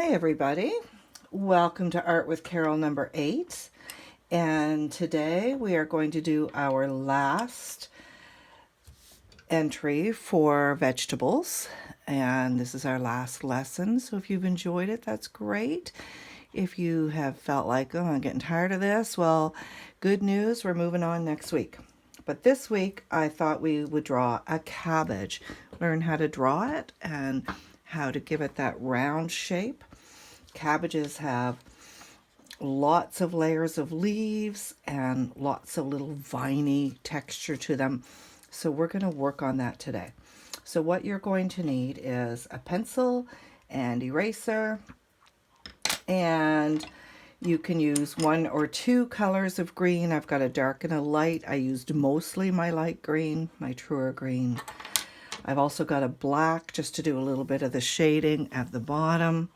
Hi everybody, welcome to Art with Carol number 8, and today we are going to do our last entry for vegetables, and this is our last lesson. So if you've enjoyed it, that's great. If you have felt like, oh, I'm getting tired of this, well, good news, we're moving on next week. But this week I thought we would draw a cabbage, learn how to draw it and how to give it that round shape. Cabbages have lots of layers of leaves and lots of little viney texture to them. So we're going to work on that today. So what you're going to need is a pencil and eraser, and you can use one or two colors of green. I've got a dark and a light. I used mostly my light green, my truer green. I've also got a black just to do a little bit of the shading at the bottom.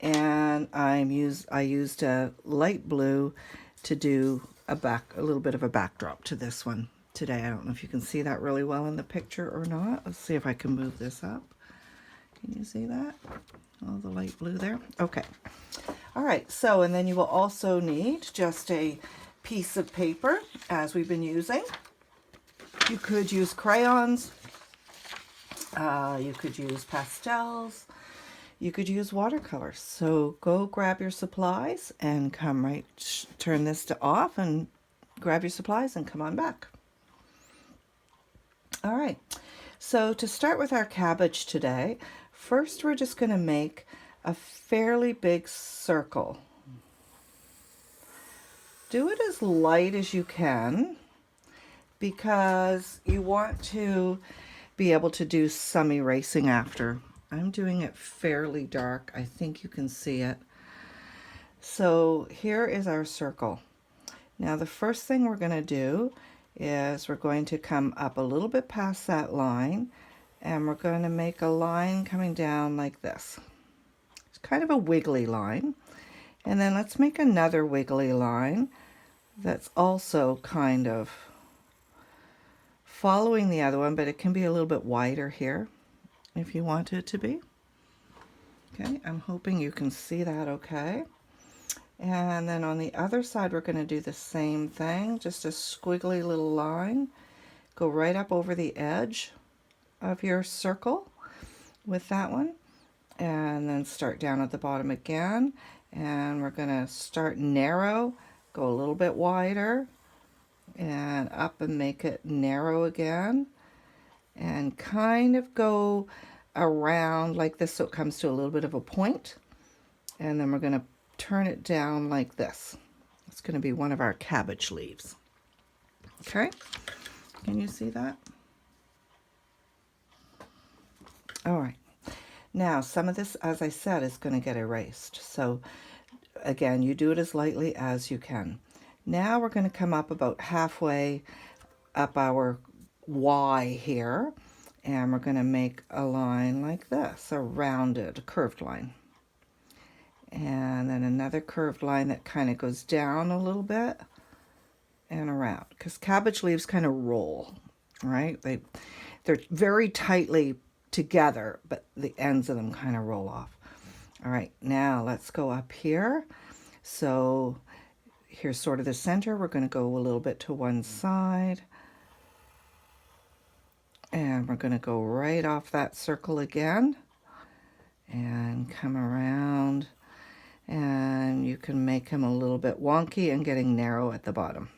And I used a light blue to do a little bit of a backdrop to this one today. I don't know if you can see that really well in the picture or not. Let's see if I can move this up. Can you see that? All the light blue there. Okay. All right. So, and then you will also need just a piece of paper, as we've been using. You could use crayons. You could use pastels. You could use watercolors. So go grab your supplies and come turn this to off and grab your supplies and come on back. All right, so to start with our cabbage today, first we're just going to make a fairly big circle. Do it as light as you can because you want to be able to do some erasing after. I'm doing it fairly dark. I think you can see it. So here is our circle. Now the first thing we're going to do is we're going to come up a little bit past that line, and we're going to make a line coming down like this. It's kind of a wiggly line. And then let's make another wiggly line that's also kind of following the other one, but it can be a little bit wider here if you want it to be. Okay, I'm hoping you can see that okay. And then on the other side, we're going to do the same thing, just a squiggly little line. Go right up over the edge of your circle with that one, and then start down at the bottom again. And we're going to start narrow, go a little bit wider, and up and make it narrow again, and kind of go around like this so it comes to a little bit of a point. And then we're going to turn it down like this. It's going to be one of our cabbage leaves. Okay, can you see that? All right, now some of this, as I said, is going to get erased. So again, you do it as lightly as you can. Now we're going to come up about halfway up our Y here, and we're going to make a line like this, a rounded, curved line. And then another curved line that kind of goes down a little bit and around, because cabbage leaves kind of roll, right? They're very tightly together, but the ends of them kind of roll off. All right, now let's go up here. So here's sort of the center. We're going to go a little bit to one side, and we're going to go right off that circle again and come around. And you can make him a little bit wonky and getting narrow at the bottom.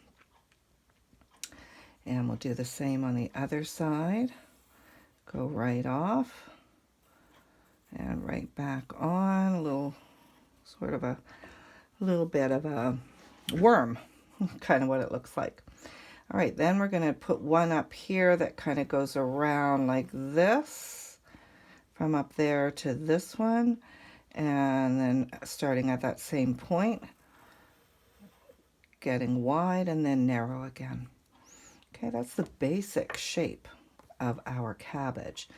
And we'll do the same on the other side. Go right off and right back on, a little sort of a little bit of a worm, kind of what it looks like. All right, then we're going to put one up here that kind of goes around like this, from up there to this one. And then starting at that same point, getting wide and then narrow again. Okay, that's the basic shape of our cabbage.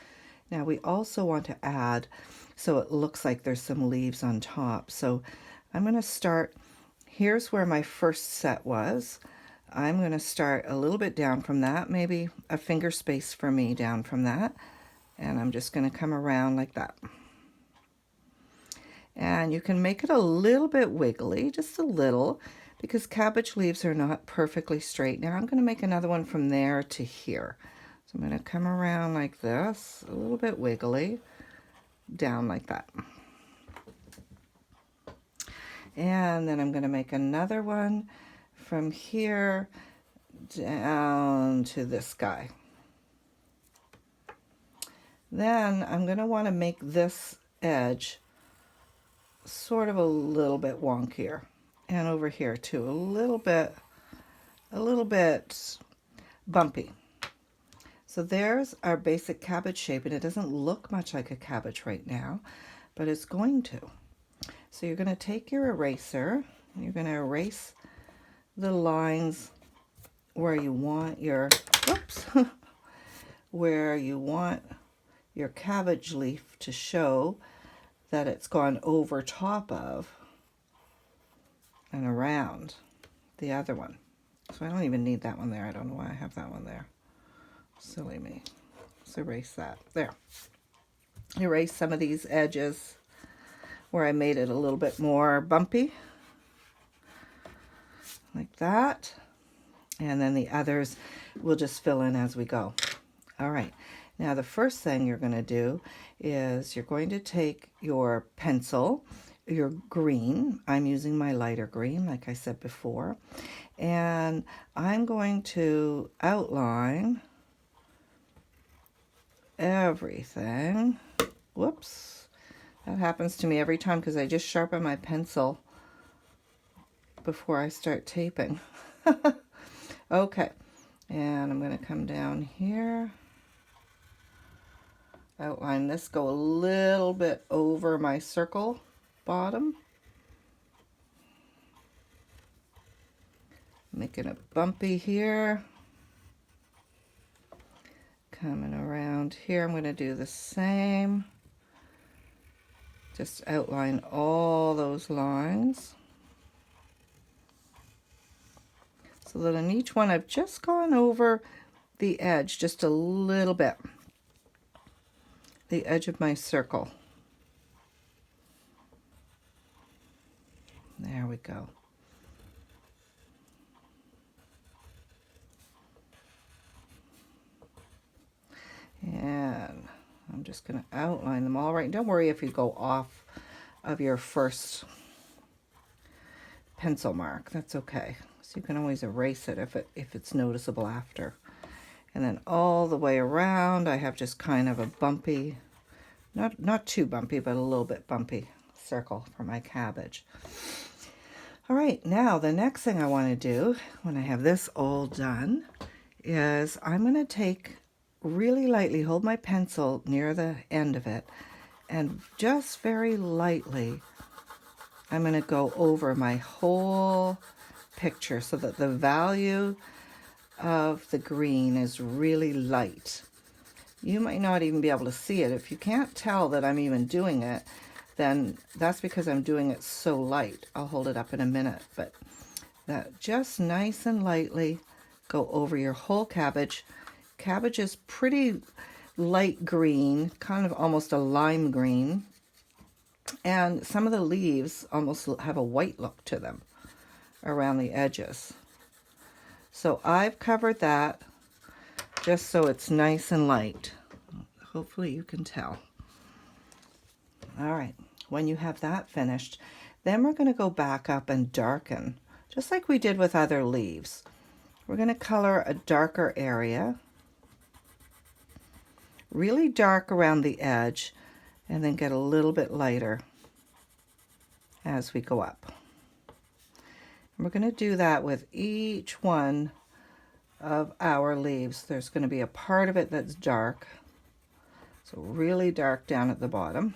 Now we also want to add, so it looks like there's some leaves on top. So I'm going to start, here's where my first set was. I'm going to start a little bit down from that, maybe a finger space for me down from that. And I'm just going to come around like that. And you can make it a little bit wiggly, just a little, because cabbage leaves are not perfectly straight. Now I'm going to make another one from there to here. So I'm going to come around like this, a little bit wiggly, down like that. And then I'm going to make another one from here down to this guy. Then I'm going to want to make this edge sort of a little bit wonkier, and over here too, a little bit bumpy. So there's our basic cabbage shape, and it doesn't look much like a cabbage right now, but it's going to. So you're going to take your eraser, and you're going to erase the lines where you want your, whoops, where you want your cabbage leaf to show that it's gone over top of and around the other one. So I don't even need that one there. I don't know why I have that one there. Silly me. Let's erase that. There. Erase some of these edges where I made it a little bit more bumpy. Like that. And then the others we'll just fill in as we go. All right. Now the first thing you're going to do is you're going to take your pencil, your green. I'm using my lighter green, like I said before. And I'm going to outline everything. Whoops. That happens to me every time because I just sharpen my pencil before I start taping. Okay. And I'm going to come down here. Outline this, go a little bit over my circle bottom. Making it bumpy here. Coming around here, I'm going to do the same. Just outline all those lines. So that on each one I've just gone over the edge just a little bit. The edge of my circle. There we go. And I'm just going to outline them all right. Don't worry if you go off of your first pencil mark. That's okay. So you can always erase it if it's noticeable after. And then all the way around, I have just kind of a bumpy, not too bumpy, but a little bit bumpy circle for my cabbage. All right, now the next thing I want to do when I have this all done is I'm going to take really lightly, hold my pencil near the end of it, and just very lightly, I'm going to go over my whole picture so that the value of the green is really light. You might not even be able to see it. If you can't tell that I'm even doing it, then that's because I'm doing it so light. I'll hold it up in a minute, but that just nice and lightly go over your whole cabbage. Cabbage is pretty light green, kind of almost a lime green, and some of the leaves almost have a white look to them around the edges. So I've covered that just so it's nice and light. Hopefully you can tell. All right, when you have that finished, then we're going to go back up and darken, just like we did with other leaves. We're going to color a darker area, really dark around the edge, and then get a little bit lighter as we go up. We're going to do that with each one of our leaves. There's going to be a part of it that's dark. So really dark down at the bottom.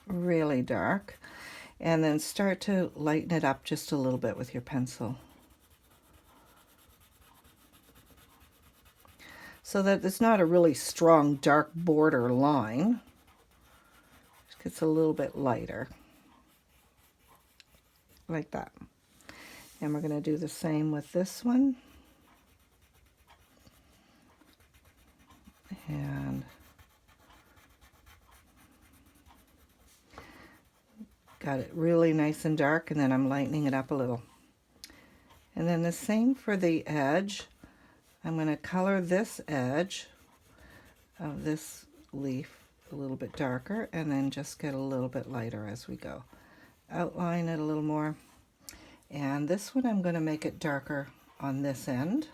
Really dark. And then start to lighten it up just a little bit with your pencil. So that it's not a really strong dark border line. It gets a little bit lighter. Like that. And we're going to do the same with this one. And got it really nice and dark, and then I'm lightening it up a little. And then the same for the edge. I'm going to color this edge of this leaf a little bit darker, and then just get a little bit lighter as we go. Outline it a little more. And this one I'm going to make it darker on this end.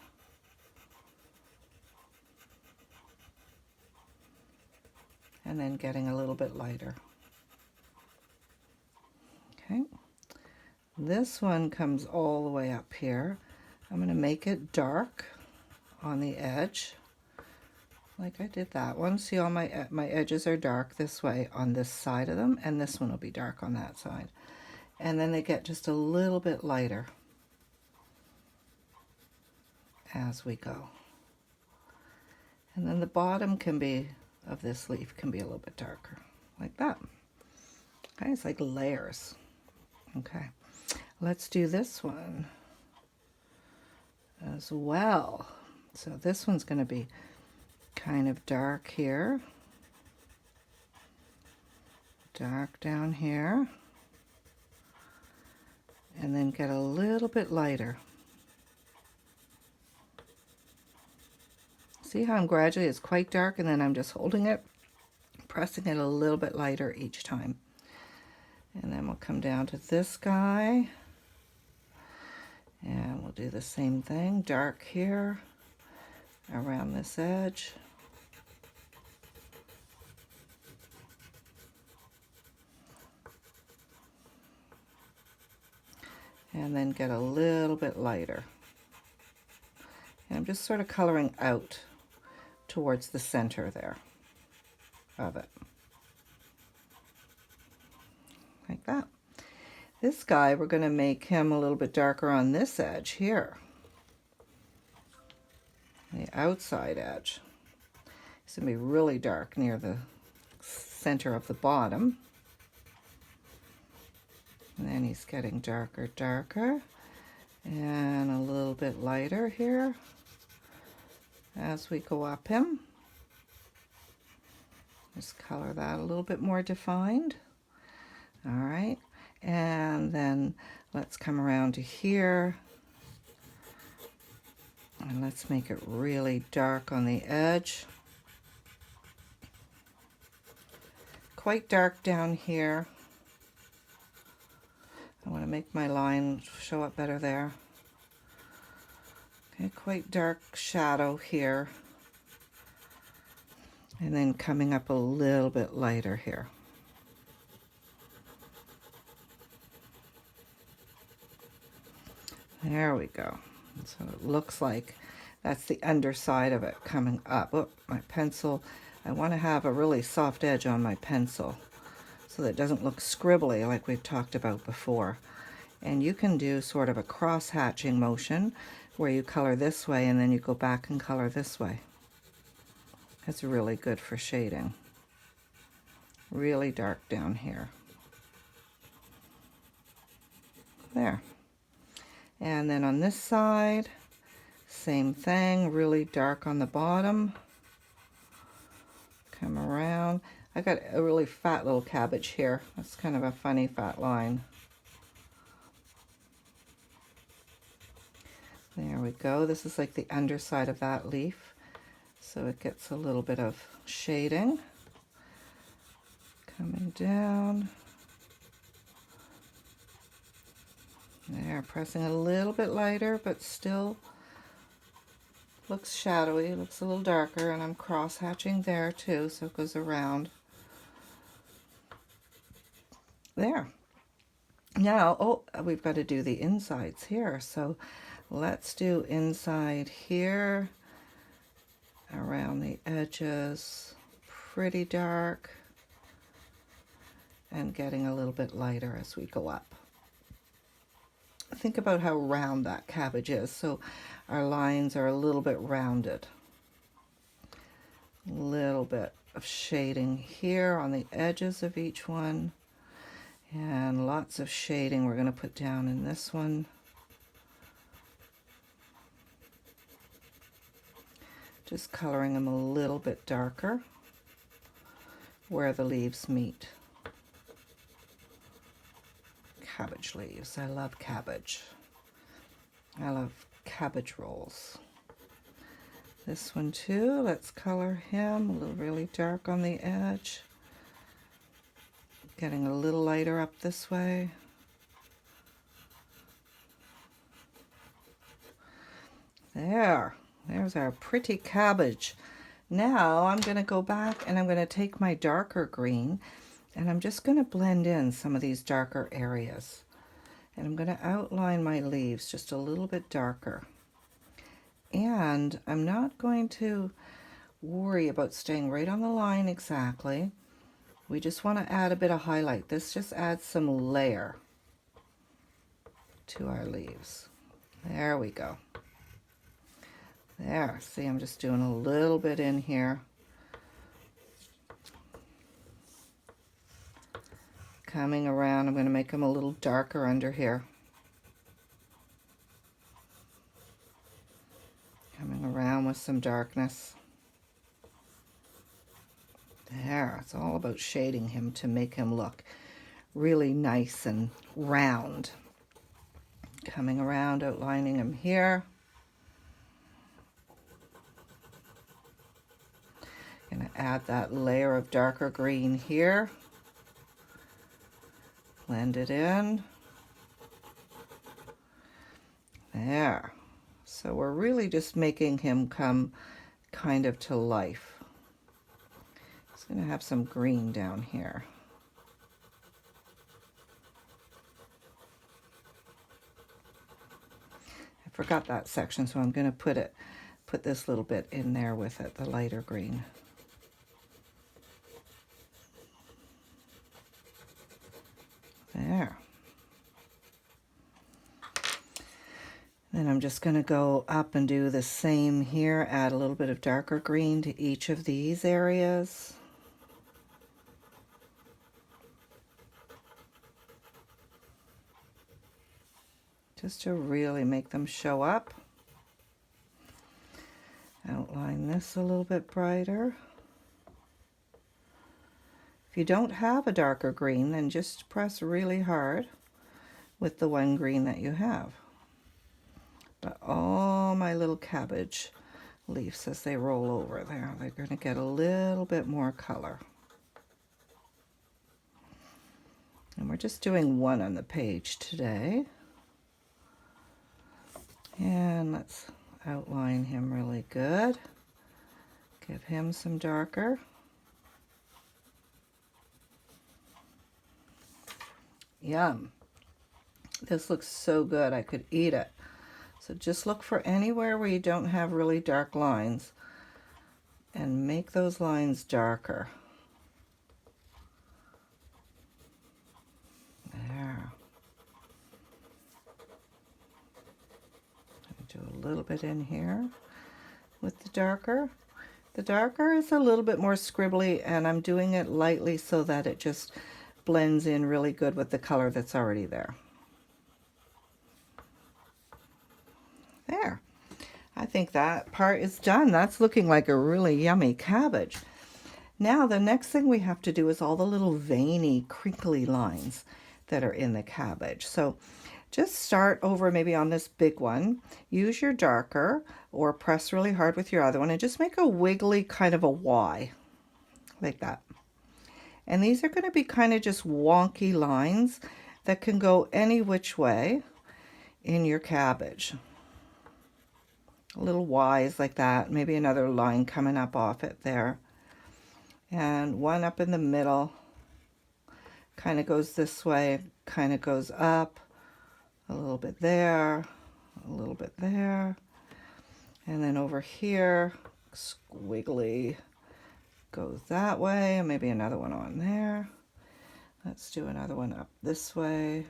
And then getting a little bit lighter. Okay. This one comes all the way up here. I'm going to make it dark on the edge, like I did that one. See, all my edges are dark this way on this side of them, and this one will be dark on that side. And then they get just a little bit lighter as we go. And then the bottom can be, of this leaf, can be a little bit darker, like that. Okay, it's like layers. Okay, let's do this one as well. So this one's going to be kind of dark here, dark down here, and then get a little bit lighter. See how I'm gradually, it's quite dark, and then I'm just holding it, pressing it a little bit lighter each time. And then we'll come down to this guy, and we'll do the same thing, dark here, around this edge. And then get a little bit lighter. And I'm just sort of coloring out towards the center there of it. Like that. This guy, we're going to make him a little bit darker on this edge here. The outside edge. It's going to be really dark near the center of the bottom. And then he's getting darker, darker. And a little bit lighter here as we go up him. Just color that a little bit more defined. All right, and then let's come around to here, and let's make it really dark on the edge. Quite dark down here. I want to make my line show up better there. Okay, quite dark shadow here. And then coming up a little bit lighter here. There we go. So it looks like that's the underside of it coming up. Oh, my pencil. I want to have a really soft edge on my pencil so that it doesn't look scribbly like we've talked about before. And you can do sort of a cross-hatching motion where you color this way and then you go back and color this way. That's really good for shading. Really dark down here. There. And then on this side, same thing, really dark on the bottom. Come around. I got a really fat little cabbage here. That's kind of a funny fat line. There we go. This is like the underside of that leaf. So it gets a little bit of shading. Coming down. There, pressing a little bit lighter, but still looks shadowy, looks a little darker, and I'm cross-hatching there too, so it goes around. There. Now, oh, we've got to do the insides here, so let's do inside here, around the edges, pretty dark, and getting a little bit lighter as we go up. Think about how round that cabbage is, so our lines are a little bit rounded. A little bit of shading here on the edges of each one, and lots of shading we're going to put down in this one. Just coloring them a little bit darker where the leaves meet. cabbage leaves. I love cabbage. I love cabbage rolls. This one too, let's color him a little really dark on the edge. Getting a little lighter up this way. There's our pretty cabbage. Now I'm going to go back and I'm going to take my darker green and I'm just going to blend in some of these darker areas. And I'm going to outline my leaves just a little bit darker. And I'm not going to worry about staying right on the line exactly. We just want to add a bit of highlight. This just adds some layer to our leaves. There we go. There, see, I'm just doing a little bit in here. Coming around, I'm going to make them a little darker under here. Coming around with some darkness. There, it's all about shading him to make him look really nice and round. Coming around, outlining him here. Gonna add that layer of darker green here. Blend it in. There. So we're really just making him come kind of to life. He's gonna have some green down here. I forgot that section, so I'm gonna put this little bit in there with it, the lighter green. There. Then I'm just going to go up and do the same here, add a little bit of darker green to each of these areas. Just to really make them show up. Outline this a little bit brighter. If you don't have a darker green, then just press really hard with the one green that you have. But all my little cabbage leaves, as they roll over there, they're going to get a little bit more color. And we're just doing one on the page today. And let's outline him really good. Give him some darker. Yum. This looks so good, I could eat it. So just look for anywhere where you don't have really dark lines and make those lines darker. There. Do a little bit in here with the darker. The darker is a little bit more scribbly, and I'm doing it lightly so that it just blends in really good with the color that's already there. There. I think that part is done. That's looking like a really yummy cabbage. Now the next thing we have to do is all the little veiny, crinkly lines that are in the cabbage. So just start over maybe on this big one. Use your darker or press really hard with your other one and just make a wiggly kind of a Y, like that. And these are going to be kind of just wonky lines that can go any which way in your cabbage. Little Y's like that, maybe another line coming up off it there. And one up in the middle, kind of goes this way, kind of goes up, a little bit there, a little bit there. And then over here, squiggly, goes that way, and maybe another one on there. Let's do another one up this way.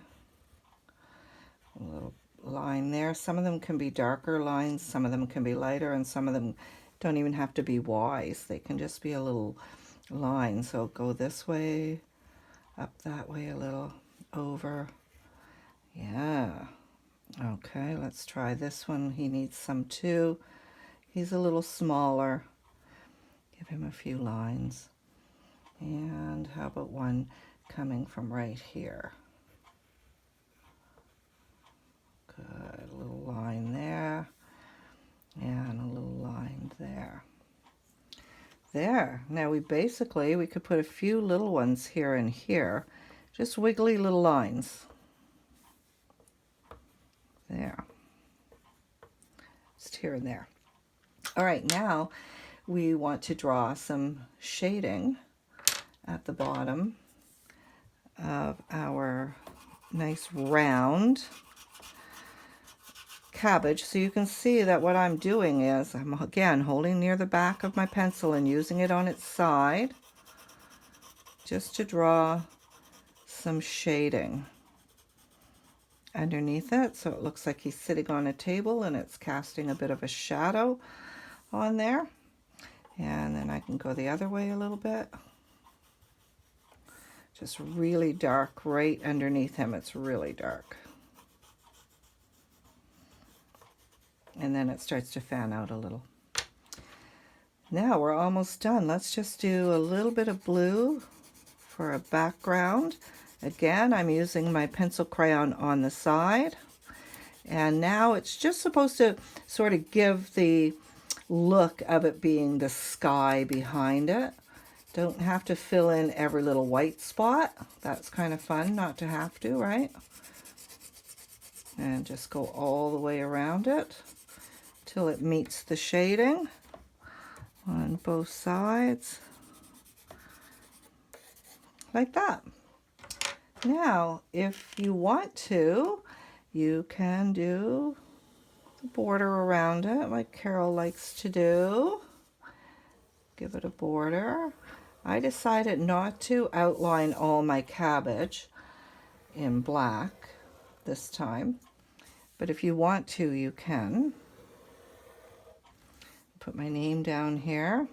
A little line there. Some of them can be darker lines, some of them can be lighter, and some of them don't even have to be Y's. They can just be a little line. So go this way, up that way a little, over. Yeah. Okay, let's try this one. He needs some too. He's a little smaller. Give him a few lines. And how about one coming from right here? There. Now we could put a few little ones here and here. Just wiggly little lines. There. Just here and there. All right, now we want to draw some shading at the bottom of our nice round cabbage. So you can see that what I'm doing is I'm again holding near the back of my pencil and using it on its side just to draw some shading underneath it, so it looks like he's sitting on a table and it's casting a bit of a shadow on there. And then I can go the other way a little bit. Just really dark right underneath him. It's really dark. And then it starts to fan out a little. Now we're almost done. Let's just do a little bit of blue for a background. Again, I'm using my pencil crayon on the side. And now it's just supposed to sort of give the look of it being the sky behind it. Don't have to fill in every little white spot. That's kind of fun not to have to, right? And just go all the way around it till it meets the shading on both sides. Like that. Now, if you want to, you can do the border around it like Carol likes to do. Give it a border. I decided not to outline all my cabbage in black this time, but if you want to, you can. Put my name down here.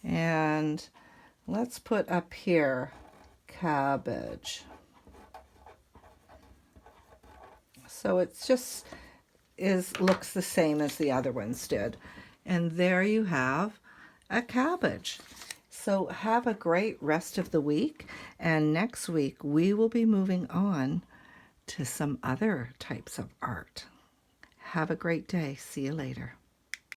And let's put up here cabbage. So it's just looks the same as the other ones did. And there you have a cabbage. So have a great rest of the week, and next week we will be moving on to some other types of art. Have a great day. See you later.